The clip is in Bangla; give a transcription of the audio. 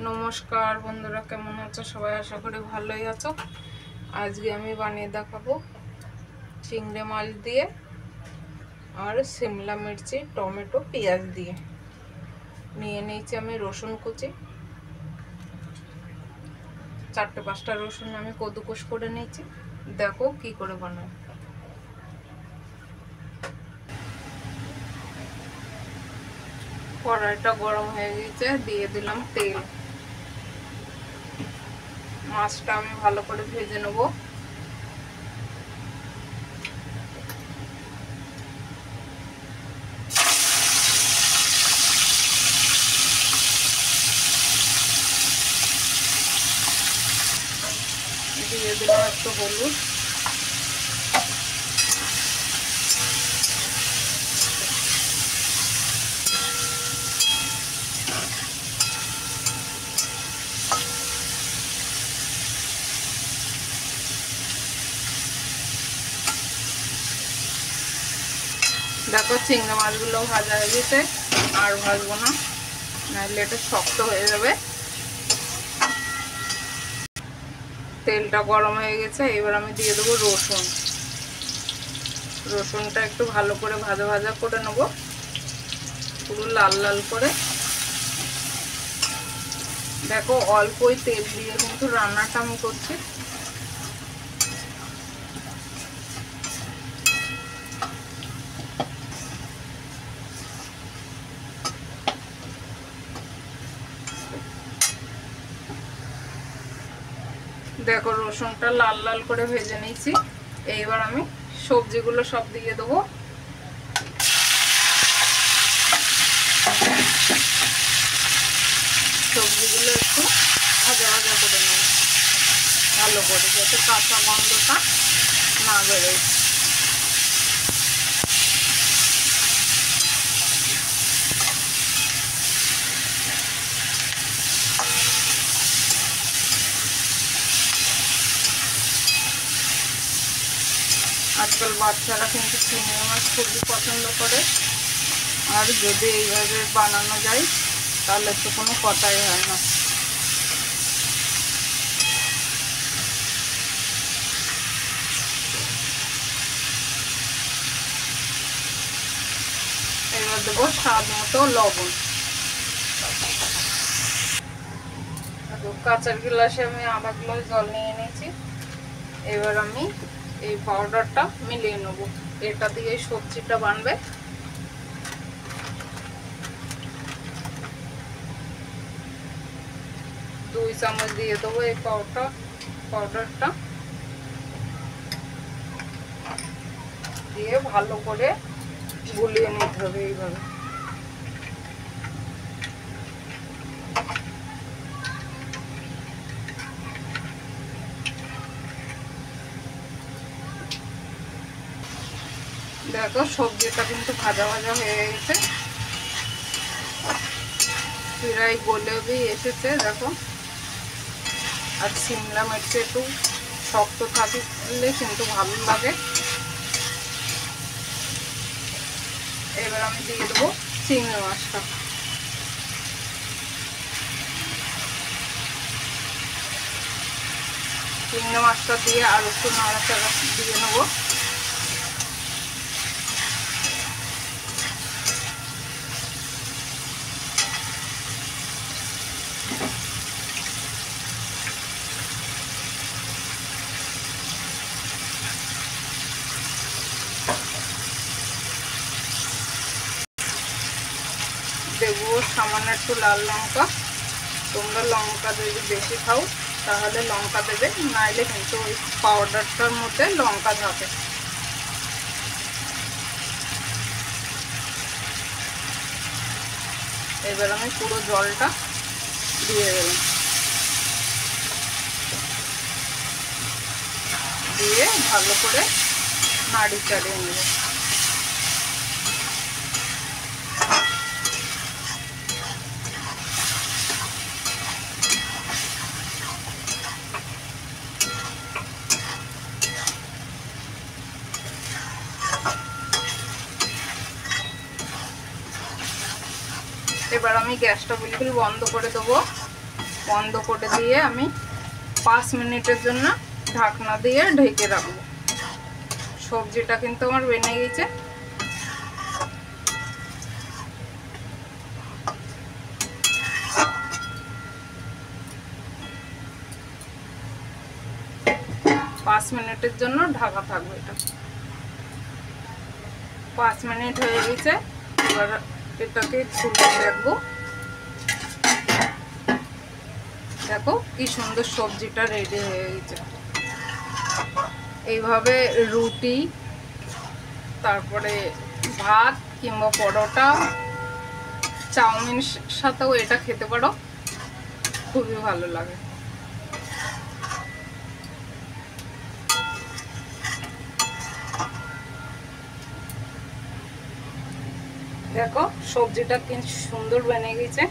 নমস্কার বন্ধুরা, কেমন আছো সবাই? আশা করি ভালোই আছো। আজকে আমি বানিয়ে দেখাবো চিংড়ি মাছ দিয়ে আর শিমলা মির্চি, টমেটো, পেঁয়াজ দিয়ে। নিয়ে নিয়েছি আমি রসুন কুচি, 4-5টা রসুন আমি কদুকস করে নিয়েছি। দেখো কি করে বানাই। কড়াইটা গরম হয়ে গেছে, দিয়ে দিলাম তেল। মাছটা আমি ভালো করে ভেজে নেবো। দিয়ে দিলাম একটু হলুদ, দেখো চিংড়ি মাছগুলো ভাজা হয়ে গেছে। আর ভাজবো না, নাহলে এটা শক্ত হয়ে যাবে। তেলটা গরম হয়ে গেছে, এবার আমি দিয়ে দেবো রসুন। রসুনটা একটু ভালো করে ভাজা ভাজা করে নেবো, পুরো লাল লাল করে। দেখো অল্পই তেল দিয়ে কিন্তু রান্নাটা আমি করছি। দেখো রসুনটা লাল লাল করে ভেজে নিয়েছি। এইবার আমি সবজিগুলো সব দিয়ে দেবো। সবজিগুলো একটু ভাজা ভাজা করে নেব ভালো করে, যাতে কাঁচা গন্ধটা না বেরোয়। আজকাল বাচ্চারা কিন্তু চিংড়ি মাছ খুবই পছন্দ করে, আর যদি এইভাবে বানানো যায় তাহলে তো কোনো কথাই হয় না। এবার দেবো স্বাদ মতো লবণ। কাঁচের গ্লাসে আমি আধা গ্লাস জল নিয়ে নিয়েছি। এবার আমি এই পাউডারটা মিলিয়ে নেবো। এটা দিয়ে সবজিটা বানবে। 2 চামচ দিয়ে দেবো এই পাউডারটা দিয়ে ভালো করে গুলিয়ে নিতে হবে এইভাবে। দেখো সবজিটা কিন্তু ভাজা ভাজা হয়ে গেছে, প্রায় গলেও এসেছে দেখো। আর শিমলা মির্চ একটু শক্ত থাকলে কিন্তু ভালো লাগে। এবার আমি দিয়ে দেবো চিংড়ি মাছটা। চিংড়ি মাছটা দিয়ে আর একটু নাড়াচাড়া দিয়ে নেবো। দেবো সামান্য একটু লাল লঙ্কা। তোমরা লঙ্কা যদি বেশি খাও তাহলে লঙ্কা দেবে, নাইলে কিন্তু ওই পাউডারটার মধ্যে লঙ্কা থাকে। এবার আমি পুরো জলটা দিয়ে দিলাম, দিয়ে ভালো করে নাড়ি চাড়িয়ে নেব। এবার আমি গ্যাসটা বিলকুল বন্ধ করে দেবো। বন্ধ করে দিয়ে আমি 5 মিনিটের জন্য ঢাকনা দিয়ে ঢেকে রাখবো। সবজিটা কিন্তু আমার বেনে গেছে। পাঁচ মিনিটের জন্য ঢাকা থাকবে এটা। 5 মিনিট হয়ে গেছে। এবার এটাকে খুলে দেখবো। দেখো কি সুন্দর সবজিটা রেডি হয়ে গেছে। এইভাবে রুটি, তারপরে ভাত কিংবা পরোটা, চাউমিন সাথেও এটা খেতে পারো, খুবই ভালো লাগে। দেখো সবজিটা কি সুন্দর বেনে গেছে।